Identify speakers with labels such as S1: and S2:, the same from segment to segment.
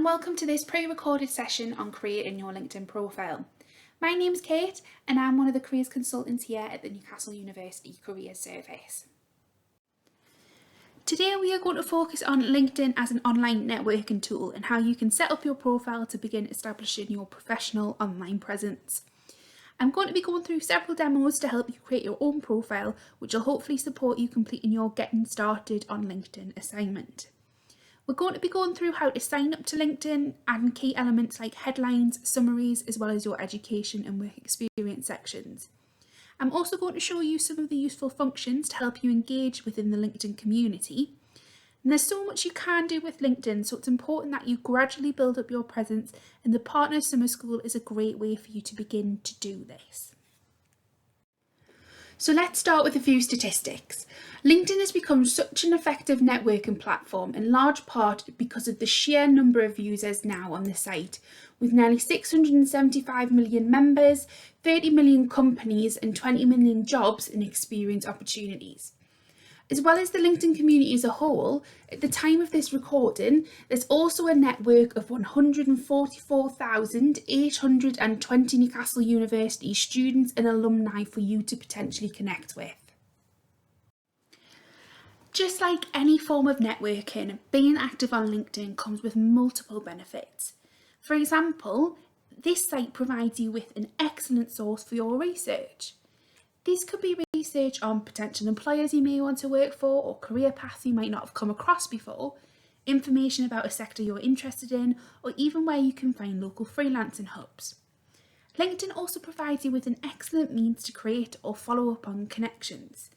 S1: welcome to this pre-recorded session on creating your LinkedIn profile. My name's Kate and I'm one of the careers consultants here at the Newcastle University Careers Service. Today we are going to focus on LinkedIn as an online networking tool and how you can set up your profile to begin establishing your professional online presence. I'm going to be going through several demos to help you create your own profile, which will hopefully support you completing your Getting Started on LinkedIn assignment. We're going to be going through how to sign up to LinkedIn, adding key elements like headlines, summaries, as well as your education and work experience sections. I'm also going to show you some of the useful functions to help you engage within the LinkedIn community. And there's so much you can do with LinkedIn, so it's important that you gradually build up your presence, and the Partner Summer School is a great way for you to begin to do this. So let's start with a few statistics. LinkedIn has become such an effective networking platform in large part because of the sheer number of users now on the site, with nearly 675 million members, 30 million companies and 20 million jobs and experience opportunities. As well as the LinkedIn community as a whole, at the time of this recording, there's also a network of 144,820 Newcastle University students and alumni for you to potentially connect with. Just like any form of networking, being active on LinkedIn comes with multiple benefits. For example, this site provides you with an excellent source for your research. This could be research on potential employers you may want to work for or career paths you might not have come across before, information about a sector you're interested in, or even where you can find local freelancing hubs. LinkedIn also provides you with an excellent means to create or follow up on connections.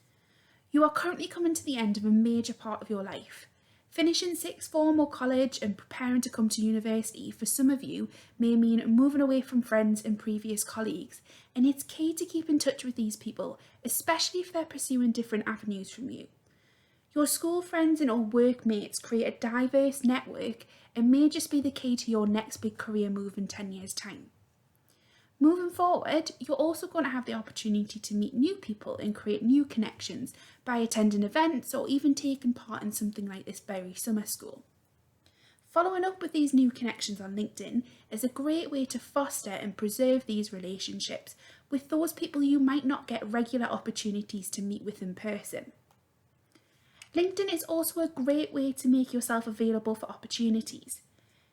S1: You are currently coming to the end of a major part of your life. Finishing sixth form or college and preparing to come to university for some of you may mean moving away from friends and previous colleagues, and it's key to keep in touch with these people, especially if they're pursuing different avenues from you. Your school friends and or workmates create a diverse network and may just be the key to your next big career move in 10 years' time. Moving forward, you're also going to have the opportunity to meet new people and create new connections by attending events or even taking part in something like this very summer school. Following up with these new connections on LinkedIn is a great way to foster and preserve these relationships with those people you might not get regular opportunities to meet with in person. LinkedIn is also a great way to make yourself available for opportunities.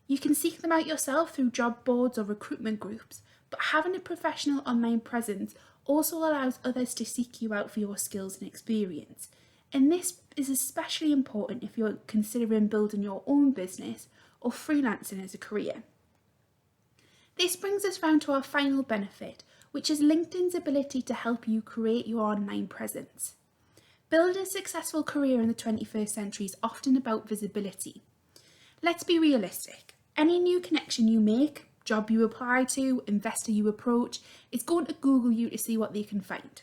S1: You can seek them out yourself through job boards or recruitment groups, but having a professional online presence also allows others to seek you out for your skills and experience. And this is especially important if you're considering building your own business or freelancing as a career. This brings us round to our final benefit, which is LinkedIn's ability to help you create your online presence. Building a successful career in the 21st century is often about visibility. Let's be realistic. Any new connection you make, job you apply to, investor you approach, is going to Google you to see what they can find.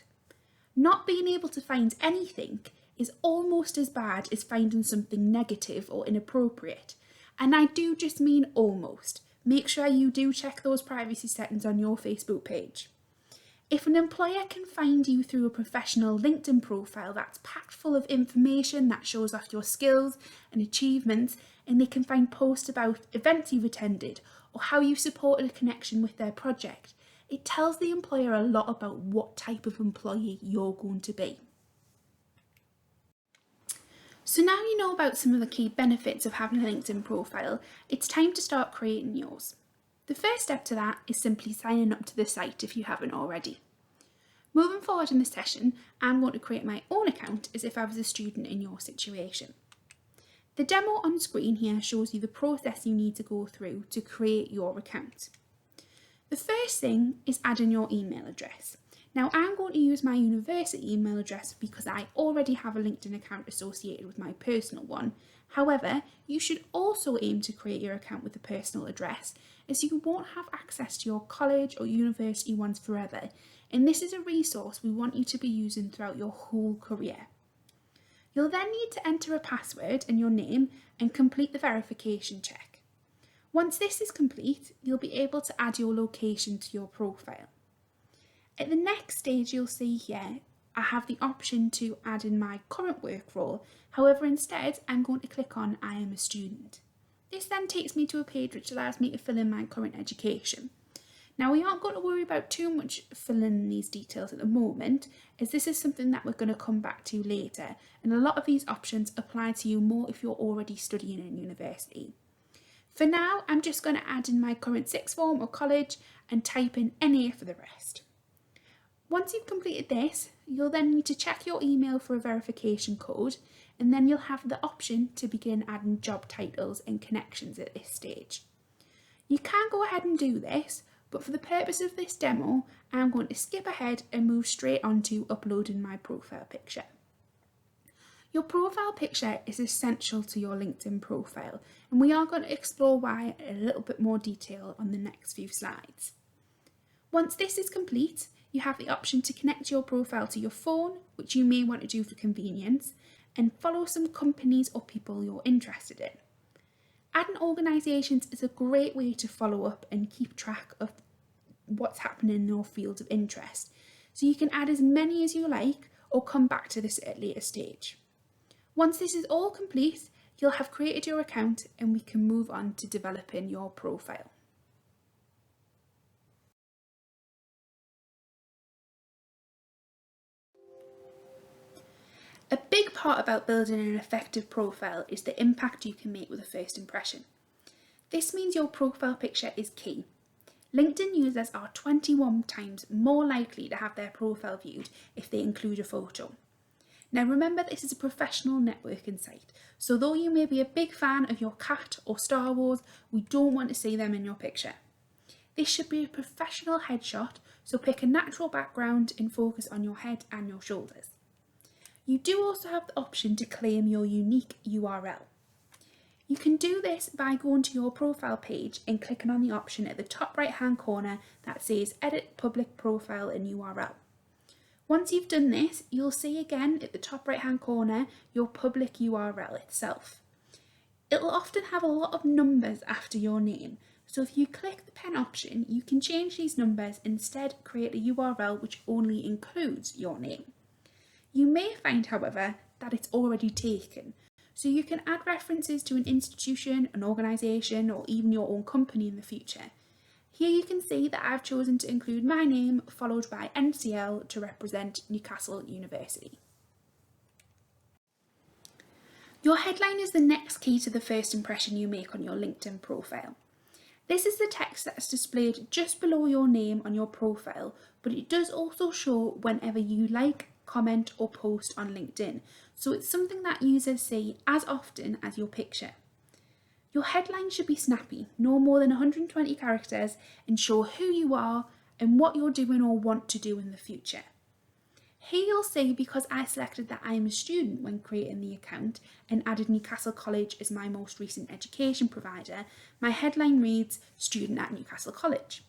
S1: Not being able to find anything is almost as bad as finding something negative or inappropriate. And I do just mean almost. Make sure you do check those privacy settings on your Facebook page. If an employer can find you through a professional LinkedIn profile that's packed full of information that shows off your skills and achievements, and they can find posts about events you've attended or how you supported a connection with their project, it tells the employer a lot about what type of employee you're going to be. So now you know about some of the key benefits of having a LinkedIn profile, it's time to start creating yours. The first step to that is simply signing up to the site if you haven't already. Moving forward in this session, I'm going to create my own account as if I was a student in your situation. The demo on screen here shows you the process you need to go through to create your account. The first thing is adding your email address. Now I'm going to use my university email address because I already have a LinkedIn account associated with my personal one. However, you should also aim to create your account with a personal address, as you won't have access to your college or university ones forever, and this is a resource we want you to be using throughout your whole career. You'll then need to enter a password and your name and complete the verification check. Once this is complete, you'll be able to add your location to your profile. At the next stage, you'll see here, I have the option to add in my current work role. However, instead, I'm going to click on I am a student. This then takes me to a page which allows me to fill in my current education. Now, we aren't going to worry about too much filling in these details at the moment, as this is something that we're going to come back to later, and a lot of these options apply to you more if you're already studying in university. For now, I'm just going to add in my current sixth form or college and type in NA for the rest. Once you've completed this, you'll then need to check your email for a verification code, and then you'll have the option to begin adding job titles and connections at this stage. You can go ahead and do this, but for the purpose of this demo, I'm going to skip ahead and move straight on to uploading my profile picture. Your profile picture is essential to your LinkedIn profile, and we are going to explore why in a little bit more detail on the next few slides. Once this is complete, you have the option to connect your profile to your phone, which you may want to do for convenience, and follow some companies or people you're interested in. Adding organisations is a great way to follow up and keep track of what's happening in your field of interest. So you can add as many as you like or come back to this at a later stage. Once this is all complete, you'll have created your account and we can move on to developing your profile. A big part about building an effective profile is the impact you can make with a first impression. This means your profile picture is key. LinkedIn users are 21 times more likely to have their profile viewed if they include a photo. Now remember, this is a professional networking site, so though you may be a big fan of your cat or Star Wars, we don't want to see them in your picture. This should be a professional headshot, so pick a natural background and focus on your head and your shoulders. You do also have the option to claim your unique URL. You can do this by going to your profile page and clicking on the option at the top right hand corner that says Edit Public Profile and URL. Once you've done this, you'll see again at the top right hand corner your public URL itself. It'll often have a lot of numbers after your name, so if you click the pen option, you can change these numbers and instead create a URL which only includes your name. You may find, however, that it's already taken, so you can add references to an institution, an organisation, or even your own company in the future. Here you can see that I've chosen to include my name followed by NCL to represent Newcastle University. Your headline is the next key to the first impression you make on your LinkedIn profile. This is the text that is displayed just below your name on your profile, but it does also show whenever you like, comment or post on LinkedIn, so it's something that users see as often as your picture. Your headline should be snappy, no more than 120 characters, and show who you are and what you're doing or want to do in the future. Here you'll see, because I selected that I'm a student when creating the account and added Newcastle College as my most recent education provider, my headline reads Student at Newcastle College.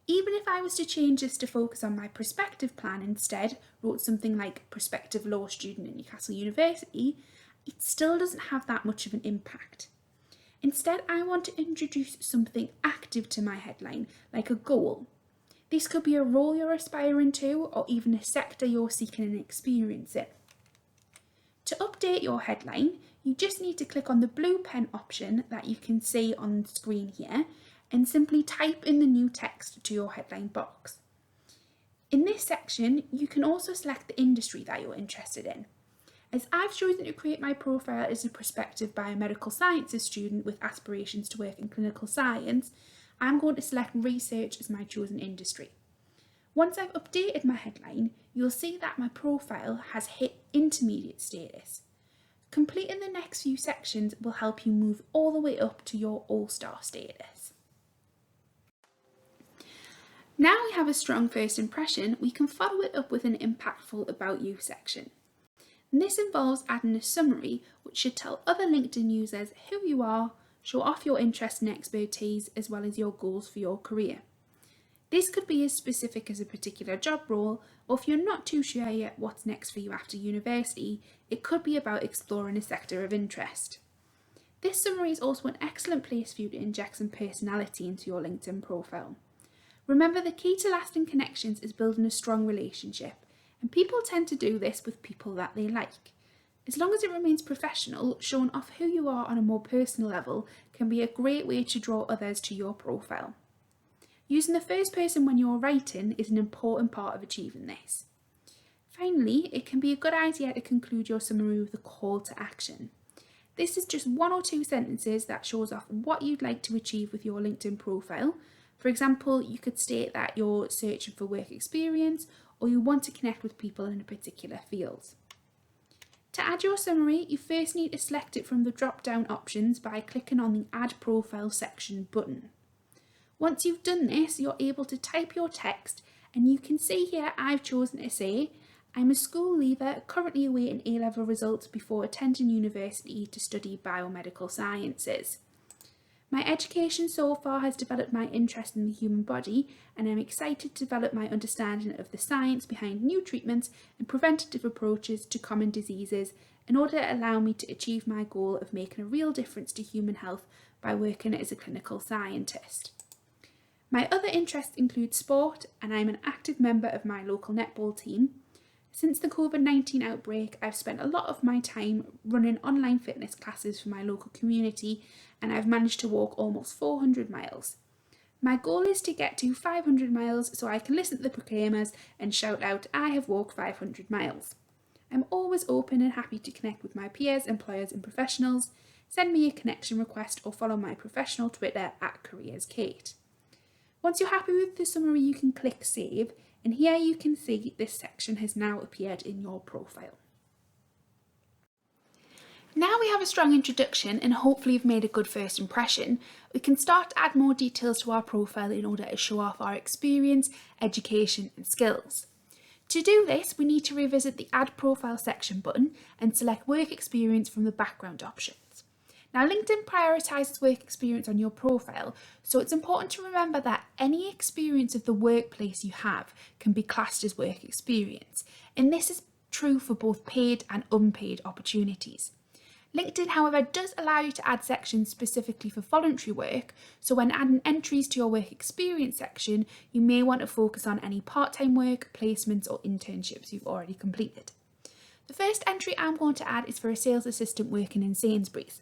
S1: Even if I was to change this to focus on my prospective plan instead, wrote something like Prospective Law Student at Newcastle University, it still doesn't have that much of an impact. Instead, I want to introduce something active to my headline, like a goal. This could be a role you're aspiring to, or even a sector you're seeking an experience in. To update your headline, you just need to click on the blue pen option that you can see on the screen here, and simply type in the new text to your headline box. In this section, you can also select the industry that you're interested in. As I've chosen to create my profile as a prospective biomedical sciences student with aspirations to work in clinical science, I'm going to select research as my chosen industry. Once I've updated my headline, you'll see that my profile has hit intermediate status. Completing the next few sections will help you move all the way up to your all-star status. Now we have a strong first impression, we can follow it up with an impactful About You section. And this involves adding a summary which should tell other LinkedIn users who you are, show off your interest and expertise, as well as your goals for your career. This could be as specific as a particular job role, or if you're not too sure yet what's next for you after university, it could be about exploring a sector of interest. This summary is also an excellent place for you to inject some personality into your LinkedIn profile. Remember, the key to lasting connections is building a strong relationship, and people tend to do this with people that they like. As long as it remains professional, showing off who you are on a more personal level can be a great way to draw others to your profile. Using the first person when you're writing is an important part of achieving this. Finally, it can be a good idea to conclude your summary with a call to action. This is just 1 or 2 sentences that shows off what you'd like to achieve with your LinkedIn profile. For example, you could state that you're searching for work experience or you want to connect with people in a particular field. To add your summary, you first need to select it from the drop-down options by clicking on the Add Profile section button. Once you've done this, you're able to type your text, and you can see here I've chosen to say, I'm a school leaver currently awaiting A-level results before attending university to study biomedical sciences. My education so far has developed my interest in the human body, and I'm excited to develop my understanding of the science behind new treatments and preventative approaches to common diseases in order to allow me to achieve my goal of making a real difference to human health by working as a clinical scientist. My other interests include sport, and I'm an active member of my local netball team. Since the COVID-19 outbreak, I've spent a lot of my time running online fitness classes for my local community, and I've managed to walk almost 400 miles. My goal is to get to 500 miles so I can listen to the proclaimers and shout out, I have walked 500 miles. I'm always open and happy to connect with my peers, employers and professionals. Send me a connection request or follow my professional Twitter @CareersKate. Once you're happy with the summary, you can click Save, and here you can see this section has now appeared in your profile. Now we have a strong introduction and hopefully you've made a good first impression, we can start to add more details to our profile in order to show off our experience, education and skills. To do this, we need to revisit the Add Profile section button and select Work Experience from the background options. Now, LinkedIn prioritises work experience on your profile, so it's important to remember that any experience of the workplace you have can be classed as work experience, and this is true for both paid and unpaid opportunities. LinkedIn, however, does allow you to add sections specifically for voluntary work, so when adding entries to your work experience section, you may want to focus on any part-time work, placements or internships you've already completed. The first entry I'm going to add is for a sales assistant working in Sainsbury's.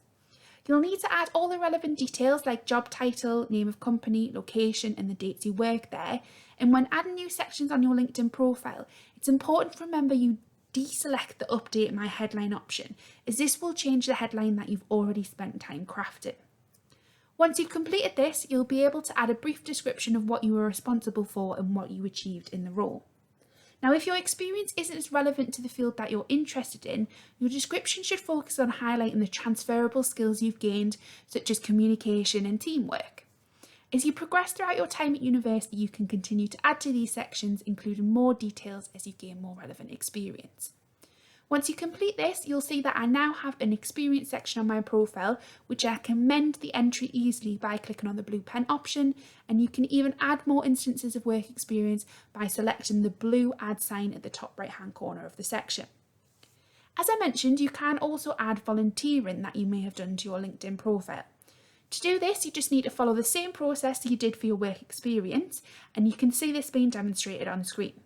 S1: You'll need to add all the relevant details like job title, name of company, location and the dates you work there. And when adding new sections on your LinkedIn profile, it's important to remember you deselect the Update My Headline option, as this will change the headline that you've already spent time crafting. Once you've completed this, you'll be able to add a brief description of what you were responsible for and what you achieved in the role. Now, if your experience isn't as relevant to the field that you're interested in, your description should focus on highlighting the transferable skills you've gained, such as communication and teamwork. As you progress throughout your time at university, you can continue to add to these sections, including more details as you gain more relevant experience. Once you complete this, you'll see that I now have an experience section on my profile, which I can amend the entry easily by clicking on the blue pen option, and you can even add more instances of work experience by selecting the blue add sign at the top right hand corner of the section. As I mentioned, you can also add volunteering that you may have done to your LinkedIn profile. To do this, you just need to follow the same process that you did for your work experience, and you can see this being demonstrated on screen.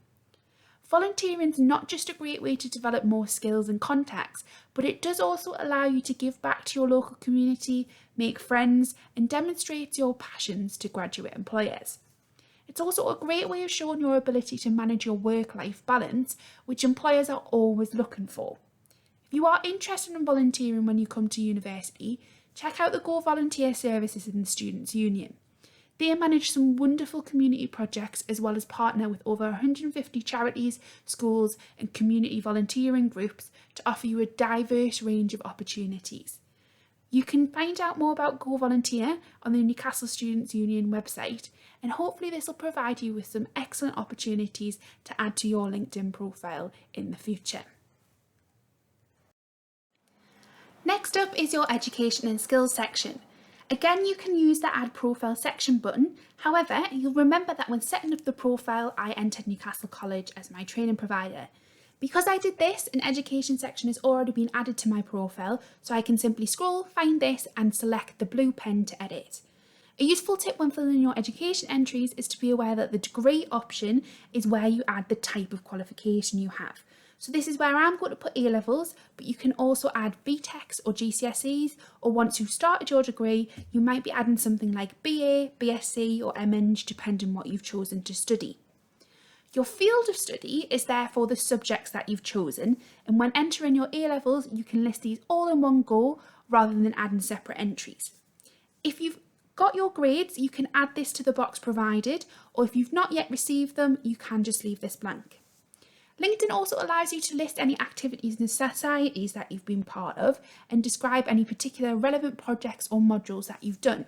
S1: Volunteering is not just a great way to develop more skills and contacts, but it does also allow you to give back to your local community, make friends, and demonstrate your passions to graduate employers. It's also a great way of showing your ability to manage your work-life balance, which employers are always looking for. If you are interested in volunteering when you come to university, check out the Go Volunteer services in the Students' Union. They manage some wonderful community projects as well as partner with over 150 charities, schools and community volunteering groups to offer you a diverse range of opportunities. You can find out more about Go Volunteer on the Newcastle Students' Union website, and hopefully this will provide you with some excellent opportunities to add to your LinkedIn profile in the future. Next up is your education and skills section. Again, you can use the Add Profile section button. However, you'll remember that when setting up the profile, I entered Newcastle College as my training provider. Because I did this, an education section has already been added to my profile, so I can simply scroll, find this and select the blue pen to edit. A useful tip when filling in your education entries is to be aware that the degree option is where you add the type of qualification you have. So this is where I'm going to put A-levels, but you can also add BTECs or GCSEs, or once you've started your degree, you might be adding something like BA, BSc or MEng, depending on what you've chosen to study. Your field of study is therefore the subjects that you've chosen, and when entering your A-levels, you can list these all in one go rather than adding separate entries. If you've got your grades, you can add this to the box provided, or if you've not yet received them, you can just leave this blank. LinkedIn also allows you to list any activities and societies that you've been part of and describe any particular relevant projects or modules that you've done.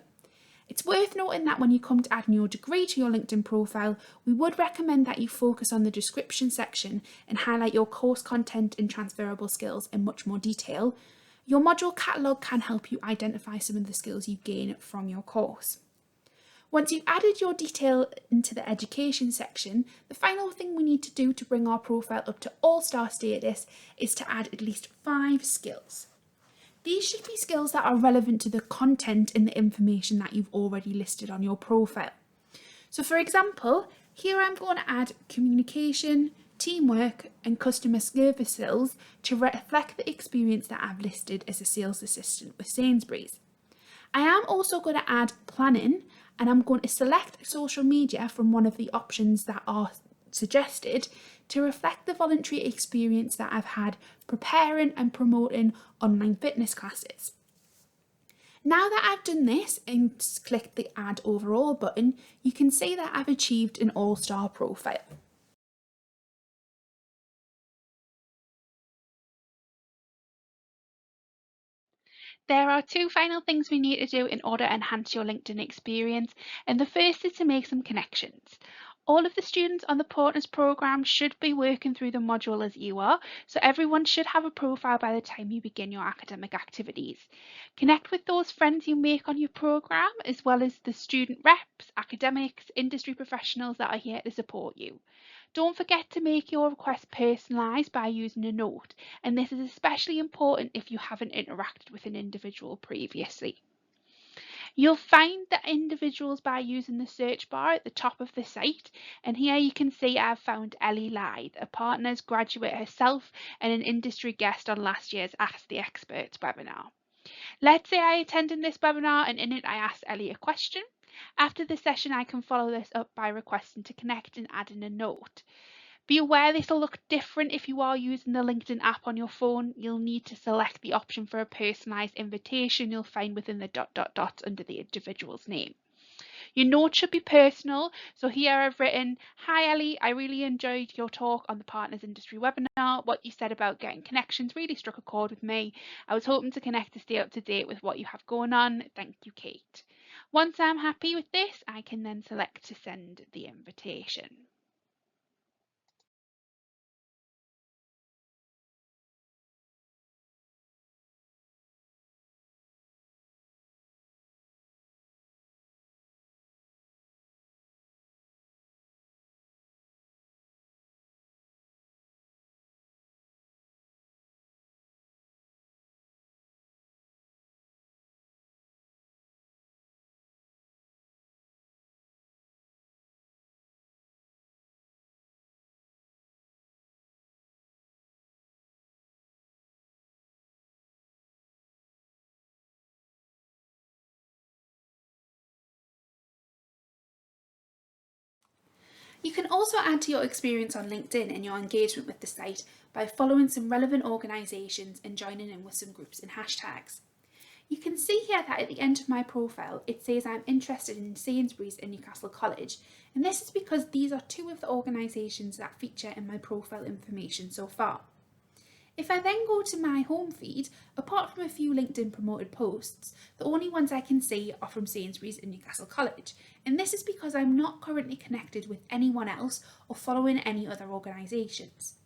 S1: It's worth noting that when you come to adding your degree to your LinkedIn profile, we would recommend that you focus on the description section and highlight your course content and transferable skills in much more detail. Your module catalogue can help you identify some of the skills you gain from your course. Once you've added your detail into the education section, the final thing we need to do to bring our profile up to all-star status is to add at least 5 skills. These should be skills that are relevant to the content and the information that you've already listed on your profile. So for example, here I'm going to add communication, teamwork and customer service skills to reflect the experience that I've listed as a sales assistant with Sainsbury's. I am also going to add planning, and I'm going to select social media from one of the options that are suggested to reflect the voluntary experience that I've had preparing and promoting online fitness classes. Now that I've done this and clicked the Add Overall button, you can see that I've achieved an all-star profile. There are 2 final things we need to do in order to enhance your LinkedIn experience, and the first is to make some connections. All of the students on the Partners programme should be working through the module as you are, so everyone should have a profile by the time you begin your academic activities. Connect with those friends you make on your programme, as well as the student reps, academics, industry professionals that are here to support you. Don't forget to make your request personalised by using a note, and this is especially important if you haven't interacted with an individual previously. You'll find the individuals by using the search bar at the top of the site, and here you can see I've found Ellie Lythe, a Partners graduate herself and an industry guest on last year's Ask the Experts webinar. Let's say I attended this webinar and in it I asked Ellie a question. After the session, I can follow this up by requesting to connect and adding a note. Be aware this will look different if you are using the LinkedIn app on your phone. You'll need to select the option for a personalised invitation you'll find within the ... under the individual's name. Your note should be personal, so here I've written, "Hi Ellie, I really enjoyed your talk on the Partners Industry webinar. What you said about getting connections really struck a chord with me. I was hoping to connect to stay up to date with what you have going on. Thank you, Kate." Once I'm happy with this, I can then select to send the invitation. You can also add to your experience on LinkedIn and your engagement with the site by following some relevant organisations and joining in with some groups and hashtags. You can see here that at the end of my profile it says I'm interested in Sainsbury's and Newcastle College, and this is because these are 2 of the organisations that feature in my profile information so far. If I then go to my home feed, apart from a few LinkedIn promoted posts, the only ones I can see are from Sainsbury's and Newcastle College, and this is because I'm not currently connected with anyone else or following any other organisations.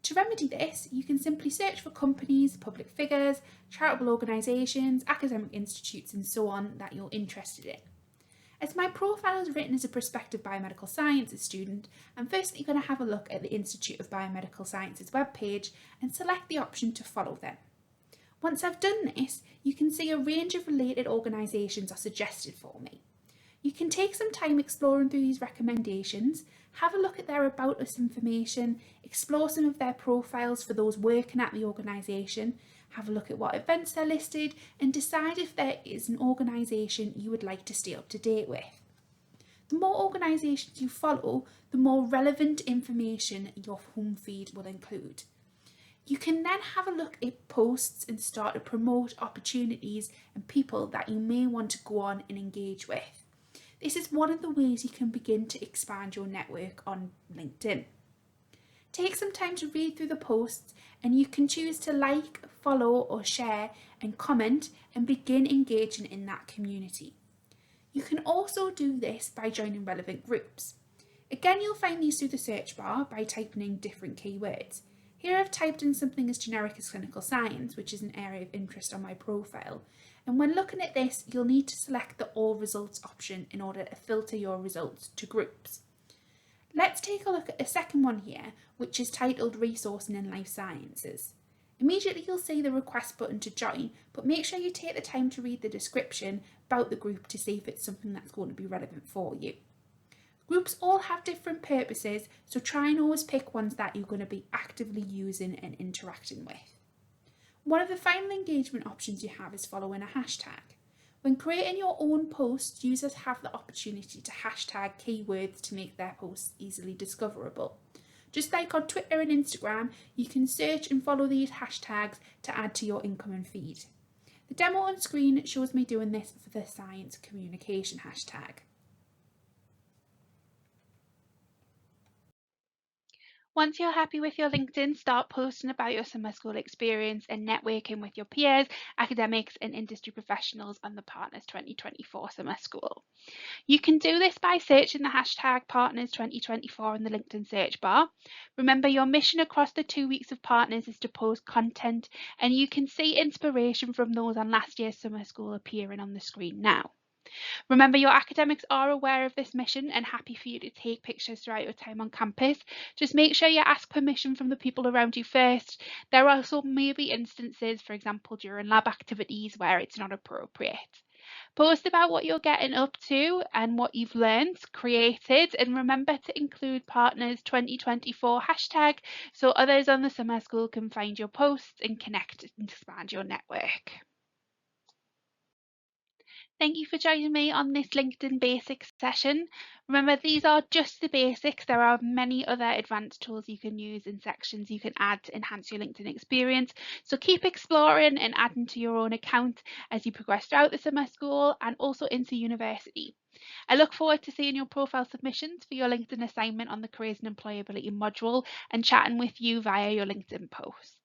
S1: To remedy this, you can simply search for companies, public figures, charitable organisations, academic institutes and so on that you're interested in. As my profile is written as a prospective biomedical sciences student, I'm firstly going to have a look at the Institute of Biomedical Sciences webpage and select the option to follow them. Once I've done this, you can see a range of related organisations are suggested for me. You can take some time exploring through these recommendations, have a look at their About Us information, explore some of their profiles for those working at the organisation, have a look at what events they're listed, and decide if there is an organisation you would like to stay up to date with. The more organisations you follow, the more relevant information your home feed will include. You can then have a look at posts and start to promote opportunities and people that you may want to go on and engage with. This is one of the ways you can begin to expand your network on LinkedIn. Take some time to read through the posts and you can choose to like, follow or share and comment and begin engaging in that community. You can also do this by joining relevant groups. Again, you'll find these through the search bar by typing in different keywords. Here I've typed in something as generic as clinical science, which is an area of interest on my profile. And when looking at this, you'll need to select the all results option in order to filter your results to groups. Let's take a look at a second one here, which is titled Resourcing in Life Sciences. Immediately you'll see the request button to join, but make sure you take the time to read the description about the group to see if it's something that's going to be relevant for you. Groups all have different purposes, so try and always pick ones that you're going to be actively using and interacting with. One of the final engagement options you have is following a hashtag. When creating your own posts, users have the opportunity to hashtag keywords to make their posts easily discoverable. Just like on Twitter and Instagram, you can search and follow these hashtags to add to your incoming feed. The demo on screen shows me doing this for the science communication hashtag.
S2: Once you're happy with your LinkedIn, start posting about your summer school experience and networking with your peers, academics and industry professionals on the Partners 2024 Summer School. You can do this by searching the hashtag Partners 2024 in the LinkedIn search bar. Remember, your mission across the 2 weeks of Partners is to post content, and you can see inspiration from those on last year's summer school appearing on the screen now. Remember, your academics are aware of this mission and happy for you to take pictures throughout your time on campus. Just make sure you ask permission from the people around you first. There are also maybe instances, for example, during lab activities where it's not appropriate. Post about what you're getting up to and what you've learned, created, and remember to include Partners 2024 hashtag so others on the summer school can find your posts and connect and expand your network. Thank you for joining me on this LinkedIn Basics session. Remember, these are just the basics. There are many other advanced tools you can use and sections you can add to enhance your LinkedIn experience. So keep exploring and adding to your own account as you progress throughout the summer school and also into university. I look forward to seeing your profile submissions for your LinkedIn assignment on the Careers and Employability module and chatting with you via your LinkedIn posts.